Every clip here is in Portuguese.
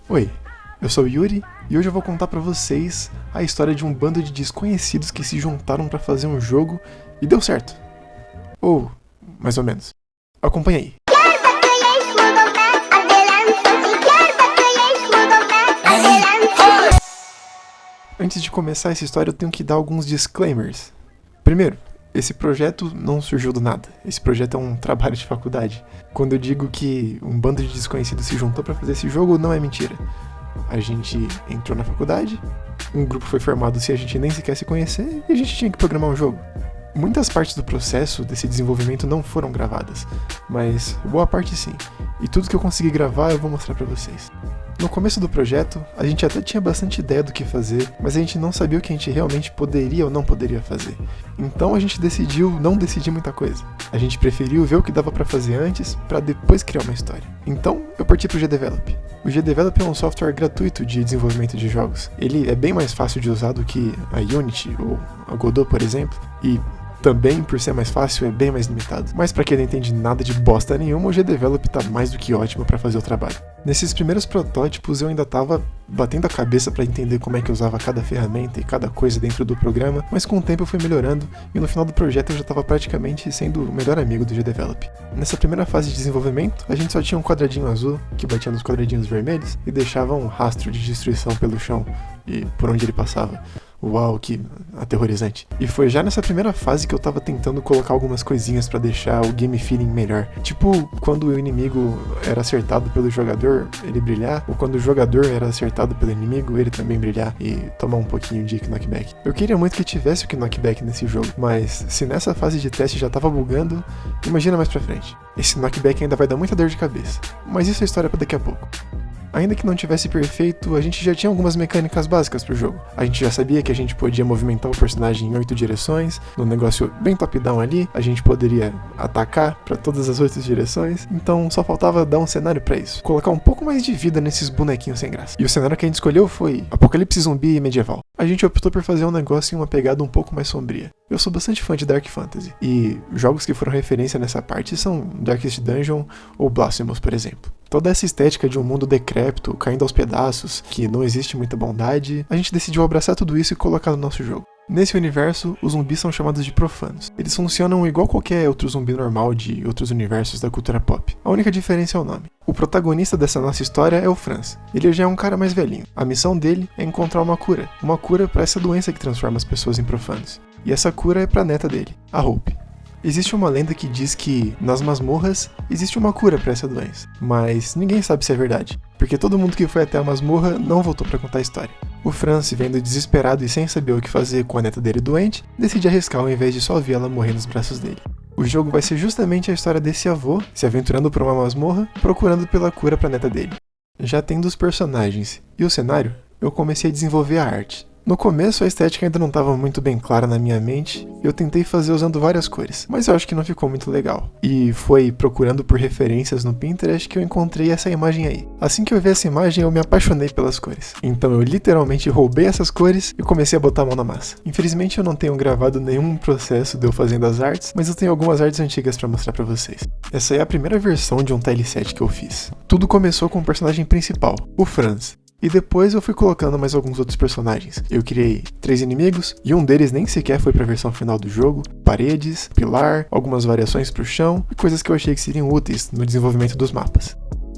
Oi, eu sou o Yuri e hoje eu vou contar pra vocês a história de um bando de desconhecidos que se juntaram pra fazer um jogo e deu certo. Ou, mais ou menos. Acompanha aí. Antes de começar essa história eu tenho que dar alguns disclaimers. Primeiro, esse projeto não surgiu do nada. Esse projeto é um trabalho de faculdade. Quando eu digo que um bando de desconhecidos se juntou pra fazer esse jogo, não é mentira. A gente entrou na faculdade, um grupo foi formado sem a gente nem sequer se conhecer e a gente tinha que programar um jogo. Muitas partes do processo desse desenvolvimento não foram gravadas, mas boa parte sim. E tudo que eu consegui gravar eu vou mostrar pra vocês. No começo do projeto, a gente até tinha bastante ideia do que fazer, mas a gente não sabia o que a gente realmente poderia ou não poderia fazer. Então a gente decidiu não decidir muita coisa. A gente preferiu ver o que dava pra fazer antes, pra depois criar uma história. Então eu parti pro GDevelop. O GDevelop é um software gratuito de desenvolvimento de jogos. Ele é bem mais fácil de usar do que a Unity ou a Godot, por exemplo, e também, por ser mais fácil, é bem mais limitado. Mas pra quem não entende nada de bosta nenhuma, o GDevelop tá mais do que ótimo pra fazer o trabalho. Nesses primeiros protótipos eu ainda tava batendo a cabeça pra entender como é que eu usava cada ferramenta e cada coisa dentro do programa, mas com o tempo eu fui melhorando e no final do projeto eu já tava praticamente sendo o melhor amigo do GDevelop. Nessa primeira fase de desenvolvimento, a gente só tinha um quadradinho azul que batia nos quadradinhos vermelhos e deixava um rastro de destruição pelo chão e por onde ele passava. Uau, que aterrorizante. E foi já nessa primeira fase que eu tava tentando colocar algumas coisinhas pra deixar o game feeling melhor. Tipo, quando o inimigo era acertado pelo jogador, ele brilhar, ou quando o jogador era acertado pelo inimigo, ele também brilhar e tomar um pouquinho de knockback. Eu queria muito que tivesse o knockback nesse jogo, mas se nessa fase de teste já tava bugando, imagina mais pra frente. Esse knockback ainda vai dar muita dor de cabeça, mas isso é história pra daqui a pouco. Ainda que não tivesse perfeito, a gente já tinha algumas mecânicas básicas pro jogo. A gente já sabia que a gente podia movimentar o personagem em 8 direções, num negócio bem top-down ali, a gente poderia atacar pra todas as 8 direções, então só faltava dar um cenário pra isso. Colocar um pouco mais de vida nesses bonequinhos sem graça. E o cenário que a gente escolheu foi apocalipse zumbi medieval. A gente optou por fazer um negócio em uma pegada um pouco mais sombria. Eu sou bastante fã de Dark Fantasy, e jogos que foram referência nessa parte são Darkest Dungeon ou Blasphemous, por exemplo. Toda essa estética de um mundo decrépito, caindo aos pedaços, que não existe muita bondade, a gente decidiu abraçar tudo isso e colocar no nosso jogo. Nesse universo, os zumbis são chamados de profanos. Eles funcionam igual qualquer outro zumbi normal de outros universos da cultura pop. A única diferença é o nome. O protagonista dessa nossa história é o Franz. Ele já é um cara mais velhinho. A missão dele é encontrar uma cura para essa doença que transforma as pessoas em profanos. E essa cura é pra neta dele, a Hope. Existe uma lenda que diz que, nas masmorras, existe uma cura pra essa doença, mas ninguém sabe se é verdade, porque todo mundo que foi até a masmorra não voltou pra contar a história. O Franz, vendo desesperado e sem saber o que fazer com a neta dele doente, decide arriscar ao invés de só ver ela morrer nos braços dele. O jogo vai ser justamente a história desse avô se aventurando por uma masmorra, procurando pela cura pra neta dele. Já tendo os personagens e o cenário, eu comecei a desenvolver a arte. No começo a estética ainda não estava muito bem clara na minha mente, eu tentei fazer usando várias cores, mas eu acho que não ficou muito legal. E foi procurando por referências no Pinterest que eu encontrei essa imagem aí. Assim que eu vi essa imagem eu me apaixonei pelas cores. Então eu literalmente roubei essas cores e comecei a botar a mão na massa. Infelizmente eu não tenho gravado nenhum processo de eu fazendo as artes, mas eu tenho algumas artes antigas para mostrar para vocês. Essa é a primeira versão de um tileset que eu fiz. Tudo começou com o personagem principal, o Franz. E depois eu fui colocando mais alguns outros personagens. Eu criei 3 inimigos, e um deles nem sequer foi pra versão final do jogo, paredes, pilar, algumas variações pro chão, e coisas que eu achei que seriam úteis no desenvolvimento dos mapas.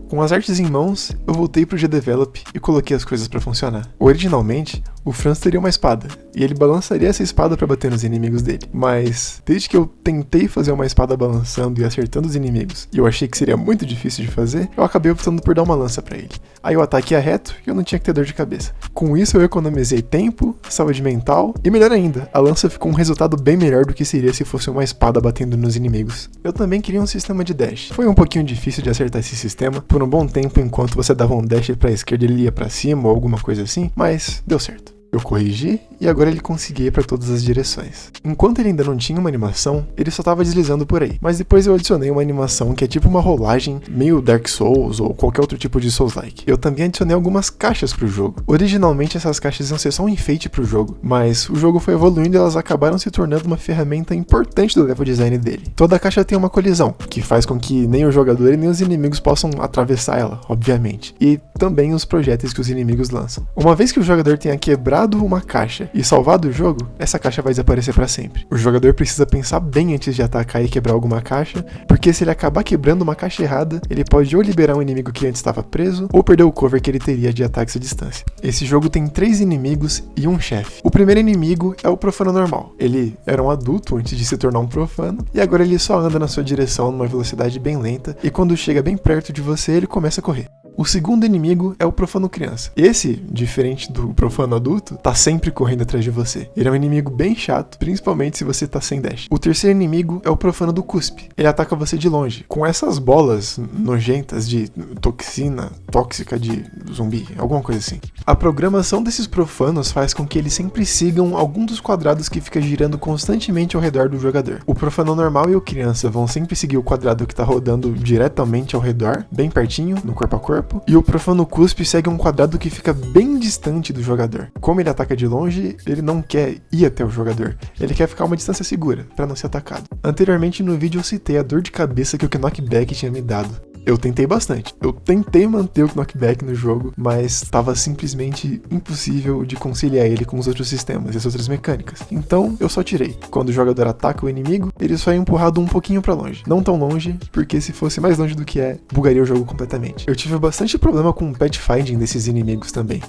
Com as artes em mãos, eu voltei pro GDevelop e coloquei as coisas pra funcionar. Originalmente, o Franz teria uma espada, e ele balançaria essa espada pra bater nos inimigos dele. Mas, desde que eu tentei fazer uma espada balançando e acertando os inimigos, e eu achei que seria muito difícil de fazer, eu acabei optando por dar uma lança pra ele. Aí o ataque ia reto e eu não tinha que ter dor de cabeça. Com isso eu economizei tempo, saúde mental, e melhor ainda, a lança ficou um resultado bem melhor do que seria se fosse uma espada batendo nos inimigos. Eu também queria um sistema de dash. Foi um pouquinho difícil de acertar esse sistema, por um bom tempo enquanto você dava um dash pra esquerda ele ia pra cima ou alguma coisa assim, mas deu certo. Eu corrigi e agora ele conseguia ir para todas as direções. Enquanto ele ainda não tinha uma animação, ele só estava deslizando por aí. Mas depois eu adicionei uma animação que é tipo uma rolagem, meio Dark Souls ou qualquer outro tipo de Souls-like. Eu também adicionei algumas caixas pro jogo. Originalmente essas caixas iam ser só um enfeite pro jogo, mas o jogo foi evoluindo e elas acabaram se tornando uma ferramenta importante do level design dele. Toda caixa tem uma colisão, que faz com que nem o jogador e nem os inimigos possam atravessar ela, obviamente. E também os projéteis que os inimigos lançam. Uma vez que o jogador tenha quebrado uma caixa e salvado o jogo, essa caixa vai desaparecer para sempre. O jogador precisa pensar bem antes de atacar e quebrar alguma caixa, porque se ele acabar quebrando uma caixa errada, ele pode ou liberar um inimigo que antes estava preso, ou perder o cover que ele teria de ataques à distância. Esse jogo tem 3 inimigos e um chefe. O primeiro inimigo é o profano normal. Ele era um adulto antes de se tornar um profano, e agora ele só anda na sua direção numa velocidade bem lenta, e quando chega bem perto de você, ele começa a correr. O segundo inimigo é o profano criança. Esse, diferente do profano adulto, tá sempre correndo atrás de você. Ele é um inimigo bem chato, principalmente se você tá sem dash. O terceiro inimigo é o profano do cuspe. Ele ataca você de longe, com essas bolas nojentas de toxina tóxica de zumbi, alguma coisa assim. A programação desses profanos faz com que eles sempre sigam algum dos quadrados que fica girando constantemente ao redor do jogador. O profano normal e o criança vão sempre seguir o quadrado que tá rodando diretamente ao redor, bem pertinho, no corpo a corpo. E o profano cuspe segue um quadrado que fica bem distante do jogador. Como ele ataca de longe, ele não quer ir até o jogador. Ele quer ficar a uma distância segura, para não ser atacado. Anteriormente no vídeo eu citei a dor de cabeça que o knockback tinha me dado. Eu tentei bastante. Eu tentei manter o knockback no jogo, mas estava simplesmente impossível de conciliar ele com os outros sistemas e as outras mecânicas. Então, eu só tirei. Quando o jogador ataca o inimigo, ele só é empurrado um pouquinho pra longe. Não tão longe, porque se fosse mais longe do que é, bugaria o jogo completamente. Eu tive bastante problema com o pathfinding desses inimigos também.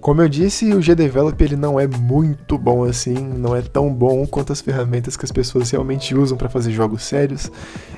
Como eu disse, o GDevelop ele não é muito bom assim, não é tão bom quanto as ferramentas que as pessoas realmente usam para fazer jogos sérios,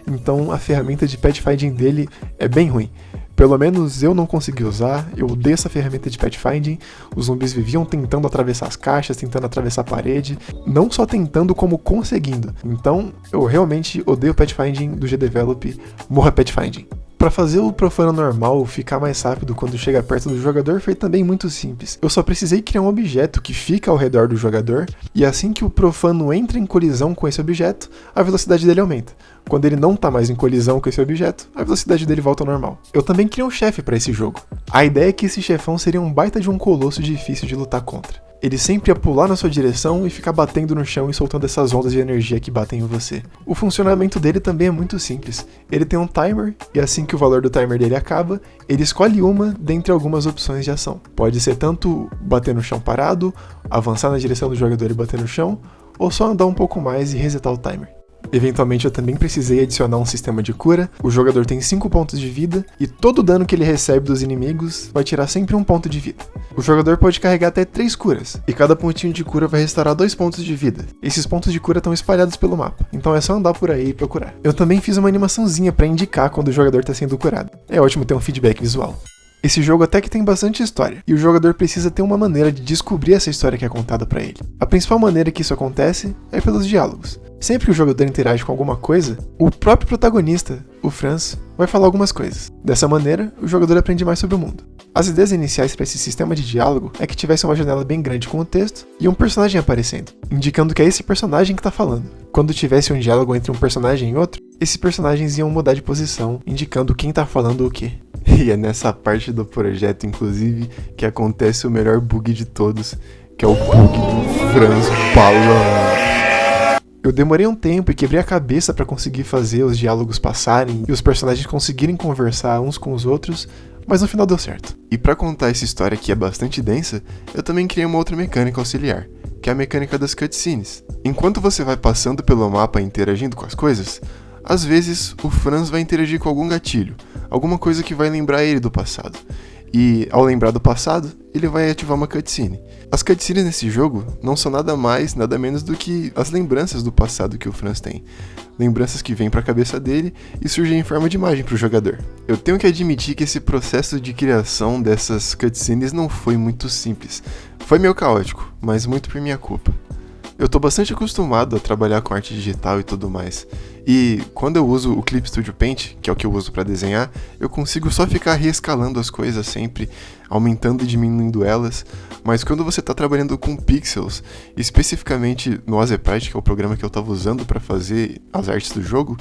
então a ferramenta de pathfinding dele é bem ruim. Pelo menos eu não consegui usar, eu odeio essa ferramenta de pathfinding, os zumbis viviam tentando atravessar as caixas, tentando atravessar a parede, não só tentando como conseguindo. Então eu realmente odeio o pathfinding do GDevelop, morra pathfinding. Para fazer o profano normal ficar mais rápido quando chega perto do jogador foi também muito simples. Eu só precisei criar um objeto que fica ao redor do jogador, e assim que o profano entra em colisão com esse objeto, a velocidade dele aumenta. Quando ele não tá mais em colisão com esse objeto, a velocidade dele volta ao normal. Eu também criei um chefe para esse jogo. A ideia é que esse chefão seria um baita de um colosso difícil de lutar contra. Ele sempre ia pular na sua direção e ficar batendo no chão e soltando essas ondas de energia que batem em você. O funcionamento dele também é muito simples. Ele tem um timer, e assim que o valor do timer dele acaba, ele escolhe uma dentre algumas opções de ação. Pode ser tanto bater no chão parado, avançar na direção do jogador e bater no chão, ou só andar um pouco mais e resetar o timer. Eventualmente eu também precisei adicionar um sistema de cura. O jogador tem 5 pontos de vida e todo dano que ele recebe dos inimigos vai tirar sempre 1 ponto de vida. O jogador pode carregar até 3 curas, e cada pontinho de cura vai restaurar 2 pontos de vida. Esses pontos de cura estão espalhados pelo mapa, então é só andar por aí e procurar. Eu também fiz uma animaçãozinha para indicar quando o jogador está sendo curado. É ótimo ter um feedback visual. Esse jogo até que tem bastante história, e o jogador precisa ter uma maneira de descobrir essa história que é contada pra ele. A principal maneira que isso acontece é pelos diálogos. Sempre que o jogador interage com alguma coisa, o próprio protagonista, o Franz, vai falar algumas coisas. Dessa maneira, o jogador aprende mais sobre o mundo. As ideias iniciais para esse sistema de diálogo é que tivesse uma janela bem grande com o texto e um personagem aparecendo, indicando que é esse personagem que está falando. Quando tivesse um diálogo entre um personagem e outro, esses personagens iam mudar de posição, indicando quem está falando o quê. E é nessa parte do projeto, inclusive, que acontece o melhor bug de todos, que é o bug do Franz Balão. Eu demorei um tempo e quebrei a cabeça para conseguir fazer os diálogos passarem e os personagens conseguirem conversar uns com os outros, mas no final deu certo. E para contar essa história que é bastante densa, eu também criei uma outra mecânica auxiliar, que é a mecânica das cutscenes. Enquanto você vai passando pelo mapa e interagindo com as coisas, às vezes o Franz vai interagir com algum gatilho, alguma coisa que vai lembrar ele do passado. E ao lembrar do passado, ele vai ativar uma cutscene. As cutscenes nesse jogo não são nada mais, nada menos do que as lembranças do passado que o Franz tem. Lembranças que vêm para a cabeça dele e surgem em forma de imagem para o jogador. Eu tenho que admitir que esse processo de criação dessas cutscenes não foi muito simples. Foi meio caótico, mas muito por minha culpa. Eu tô bastante acostumado a trabalhar com arte digital e tudo mais. E quando eu uso o Clip Studio Paint, que é o que eu uso para desenhar, eu consigo só ficar reescalando as coisas sempre, aumentando e diminuindo elas. Mas quando você tá trabalhando com pixels, especificamente no Azeprite, que é o programa que eu tava usando para fazer as artes do jogo,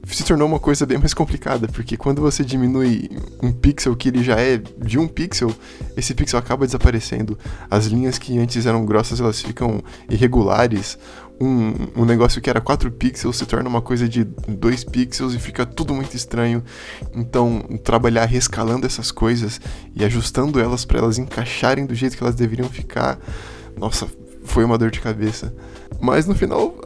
se tornou uma coisa bem mais complicada, porque quando você diminui um pixel que ele já é de 1 pixel, esse pixel acaba desaparecendo. As linhas que antes eram grossas, elas ficam irregulares. Um negócio que era 4 pixels se torna uma coisa de 2 pixels e fica tudo muito estranho. Então, trabalhar rescalando essas coisas e ajustando elas para elas encaixarem do jeito que elas deveriam ficar, nossa, foi uma dor de cabeça. Mas no final,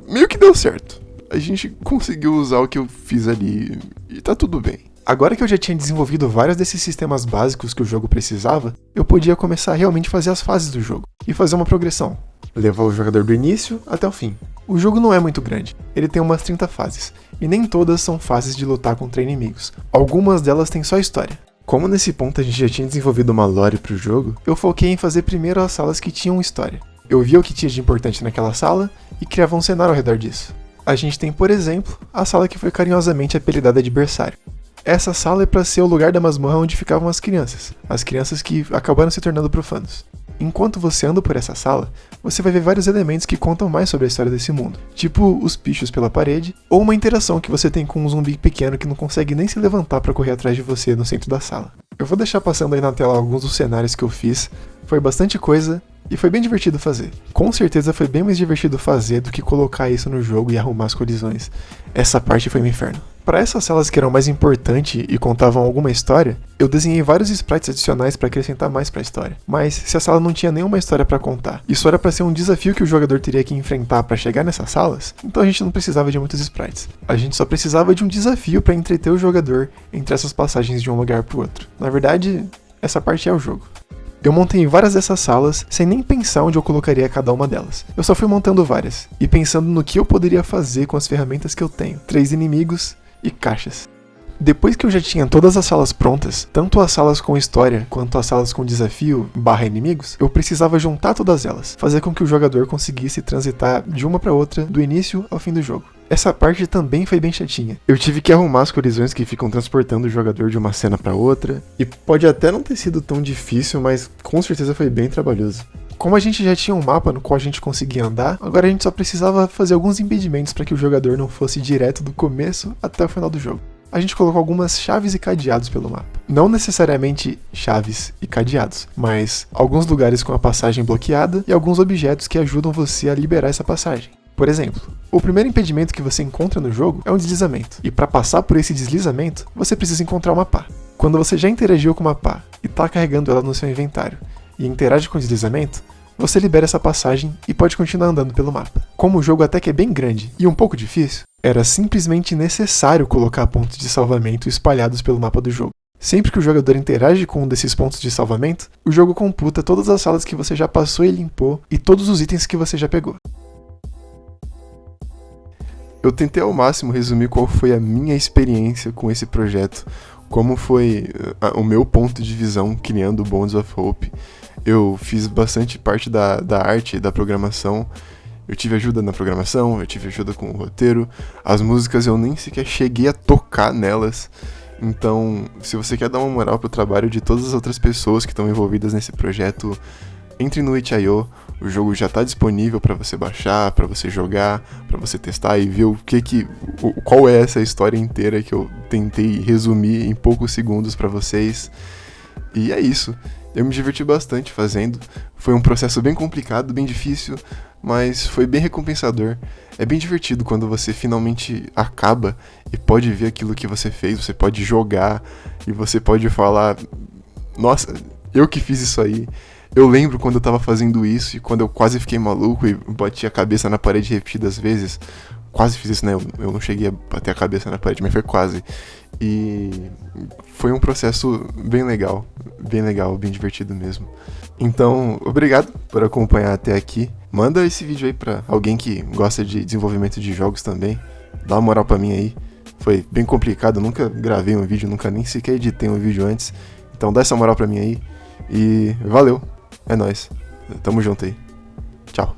meio que deu certo. A gente conseguiu usar o que eu fiz ali e tá tudo bem. Agora que eu já tinha desenvolvido vários desses sistemas básicos que o jogo precisava, eu podia começar a realmente fazer as fases do jogo e fazer uma progressão, levar o jogador do início até o fim. O jogo não é muito grande, ele tem umas 30 fases, e nem todas são fases de lutar contra inimigos. Algumas delas têm só história. Como nesse ponto a gente já tinha desenvolvido uma lore pro jogo, eu foquei em fazer primeiro as salas que tinham história. Eu via o que tinha de importante naquela sala e criava um cenário ao redor disso. A gente tem, por exemplo, a sala que foi carinhosamente apelidada de berçário. Essa sala é para ser o lugar da masmorra onde ficavam as crianças que acabaram se tornando profanos. Enquanto você anda por essa sala, você vai ver vários elementos que contam mais sobre a história desse mundo, tipo os pichos pela parede, ou uma interação que você tem com um zumbi pequeno que não consegue nem se levantar para correr atrás de você no centro da sala. Eu vou deixar passando aí na tela alguns dos cenários que eu fiz, foi bastante coisa, e foi bem divertido fazer. Com certeza foi bem mais divertido fazer do que colocar isso no jogo e arrumar as colisões. Essa parte foi um inferno. Para essas salas que eram mais importantes e contavam alguma história, eu desenhei vários sprites adicionais para acrescentar mais para a história. Mas se a sala não tinha nenhuma história para contar, isso era para ser um desafio que o jogador teria que enfrentar para chegar nessas salas, então a gente não precisava de muitos sprites. A gente só precisava de um desafio para entreter o jogador entre essas passagens de um lugar para o outro. Na verdade, essa parte é o jogo. Eu montei várias dessas salas sem nem pensar onde eu colocaria cada uma delas. Eu só fui montando várias, e pensando no que eu poderia fazer com as ferramentas que eu tenho. 3 inimigos e caixas. Depois que eu já tinha todas as salas prontas, tanto as salas com história quanto as salas com desafio / inimigos, eu precisava juntar todas elas, fazer com que o jogador conseguisse transitar de uma para outra do início ao fim do jogo. Essa parte também foi bem chatinha. Eu tive que arrumar as colisões que ficam transportando o jogador de uma cena para outra, e pode até não ter sido tão difícil, mas com certeza foi bem trabalhoso. Como a gente já tinha um mapa no qual a gente conseguia andar, agora a gente só precisava fazer alguns impedimentos para que o jogador não fosse direto do começo até o final do jogo. A gente colocou algumas chaves e cadeados pelo mapa. Não necessariamente chaves e cadeados, mas alguns lugares com a passagem bloqueada e alguns objetos que ajudam você a liberar essa passagem. Por exemplo, o primeiro impedimento que você encontra no jogo é um deslizamento, e para passar por esse deslizamento, você precisa encontrar uma pá. Quando você já interagiu com uma pá e está carregando ela no seu inventário e interage com o deslizamento, você libera essa passagem e pode continuar andando pelo mapa. Como o jogo até que é bem grande e um pouco difícil, era simplesmente necessário colocar pontos de salvamento espalhados pelo mapa do jogo. Sempre que o jogador interage com um desses pontos de salvamento, o jogo computa todas as salas que você já passou e limpou e todos os itens que você já pegou. Eu tentei ao máximo resumir qual foi a minha experiência com esse projeto, como foi o meu ponto de visão criando Bonds of Hope. Eu fiz bastante parte da arte e da programação. Eu tive ajuda na programação, eu tive ajuda com o roteiro. As músicas eu nem sequer cheguei a tocar nelas. Então, se você quer dar uma moral pro trabalho de todas as outras pessoas que estão envolvidas nesse projeto, entre no itch.io, o jogo já está disponível para você baixar, para você jogar, para você testar e ver qual é essa história inteira que eu tentei resumir em poucos segundos para vocês. E é isso. Eu me diverti bastante fazendo. Foi um processo bem complicado, bem difícil, mas foi bem recompensador. É bem divertido quando você finalmente acaba e pode ver aquilo que você fez, você pode jogar e você pode falar: nossa, eu que fiz isso aí. Eu lembro quando eu tava fazendo isso e quando eu quase fiquei maluco e bati a cabeça na parede repetidas vezes. Quase fiz isso, né? Eu não cheguei a bater a cabeça na parede, mas foi quase. E foi um processo bem legal, bem divertido mesmo. Então, obrigado por acompanhar até aqui. Manda esse vídeo aí pra alguém que gosta de desenvolvimento de jogos também. Dá uma moral pra mim aí. Foi bem complicado, eu nunca gravei um vídeo, nunca nem sequer editei um vídeo antes. Então dá essa moral pra mim aí. E valeu, é nóis. Tamo junto aí. Tchau.